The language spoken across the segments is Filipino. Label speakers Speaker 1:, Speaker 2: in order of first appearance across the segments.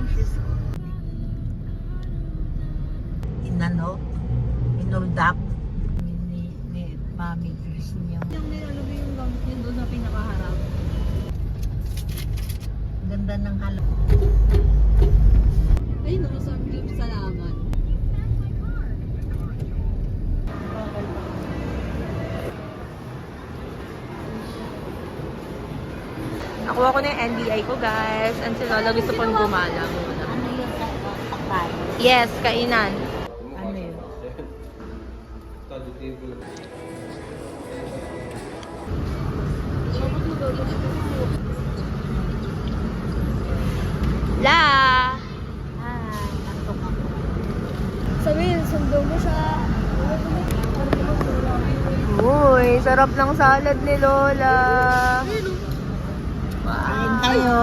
Speaker 1: Francisco.
Speaker 2: Inano? Inuldap? Ni Mami Chris niya.
Speaker 1: Yung nilalagay yung gamit niya doon sa pinakaharap.
Speaker 2: Ganda ng halong.
Speaker 1: Ay, nakusang clip, salamat.
Speaker 3: Nakuha ko na yung NBI ko, guys. And si Lola gusto pong gumala.
Speaker 2: Ano yun sa takay?
Speaker 3: Yes, kainan.
Speaker 2: Ano yun?
Speaker 3: La!
Speaker 2: Antok ako.
Speaker 1: Sabihin, sundo mo siya.
Speaker 3: Uy, sarap ng salad ni Lola.
Speaker 2: Kain tayo.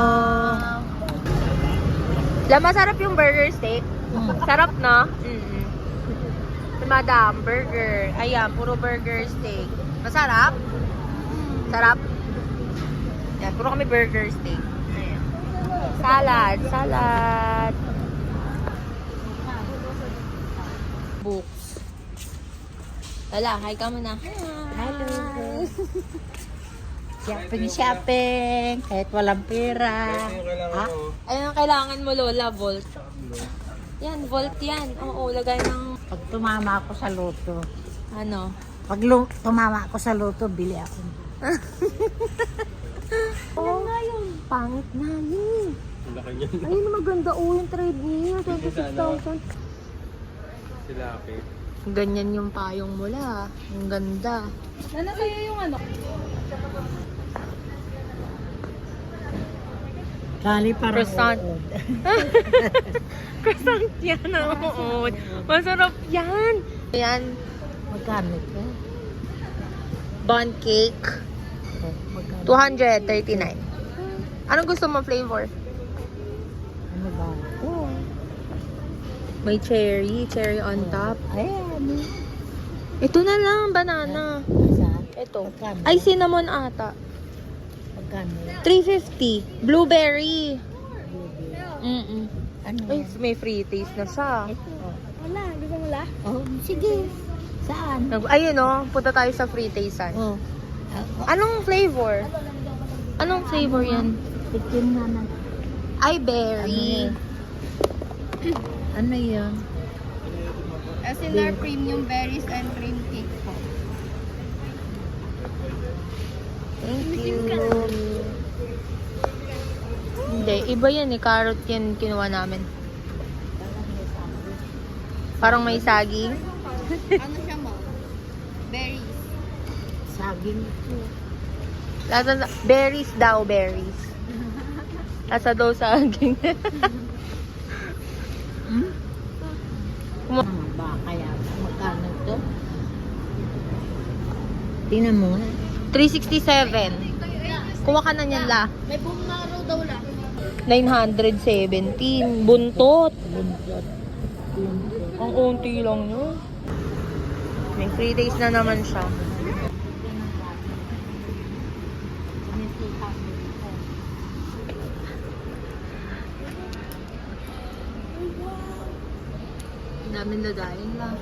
Speaker 3: La, masarap yung burger steak. Sarap, no? Si Madam, burger. Ayan, puro burger steak. Masarap? Sarap? Yan, puro kami burger steak. Ayan. Salad. Books. Lala, hi ka muna.
Speaker 2: Hello. Shopping. Kahit walang pera. Ha?
Speaker 3: Ayun ang kailangan mo, Lola, Volt. Yan, Volt yan. Oo, lagay ng
Speaker 2: Pag tumama ako sa loto.
Speaker 3: ano.
Speaker 2: Pag tumama ako sa loto, bili ako.
Speaker 3: Oo nga yun. Pangit na yun. Ayun na maganda. Yung trade niya. 26,000.
Speaker 4: Sila okay.
Speaker 3: Ganyan yung payong mula. Ang ganda.
Speaker 1: Nana kayo yung ano?
Speaker 2: Kali parang
Speaker 3: Croissant.
Speaker 2: uod.
Speaker 3: Croissant yan. Oo. Masarap yan. Yan.
Speaker 2: Magkano ito?
Speaker 3: Bun cake.
Speaker 2: Magkano?
Speaker 3: 239. Anong gusto mo flavor?
Speaker 2: Ano ba? Oh.
Speaker 3: May cherry. Cherry on top.
Speaker 2: Ayan.
Speaker 3: Ito na lang. Banana.
Speaker 2: Saan?
Speaker 3: Ito.
Speaker 2: Magkano?
Speaker 3: Ay, cinnamon ata.
Speaker 2: Magkano?
Speaker 3: 350. Blueberry. Mm-mm.
Speaker 2: Ano?
Speaker 3: Ay, may free taste na siya.
Speaker 2: Ito.
Speaker 1: Wala, gusto mo la?
Speaker 2: Oh, sige. Saan?
Speaker 3: Ayun o, punta tayo sa free tastean.
Speaker 2: Oh.
Speaker 3: Anong flavor? Anong flavor yan?
Speaker 2: Tikim na na.
Speaker 3: Ay, berry.
Speaker 2: Ano yun?
Speaker 1: SNR Premium Berries and Cream Cake.
Speaker 3: Thank you. Hindi, iba yan eh. Carrot yan kinuha namin. Parang may saging.
Speaker 1: Ano siya mo? Berries.
Speaker 2: Saging ito.
Speaker 3: Berries daw, berries. Lasa daw saging.
Speaker 2: Ano ba? Kaya magkano ito? Tingnan mo nga.
Speaker 3: 367. Kuha ka na niyan, La.
Speaker 1: May bumaro daw la.
Speaker 3: 917. Buntot.
Speaker 2: Buntot.
Speaker 3: Ang unti lang yun. May 3 days na naman siya. Daming lagayin lang.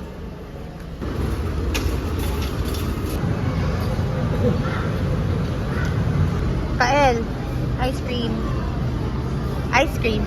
Speaker 3: Kael, ice cream. Ice cream.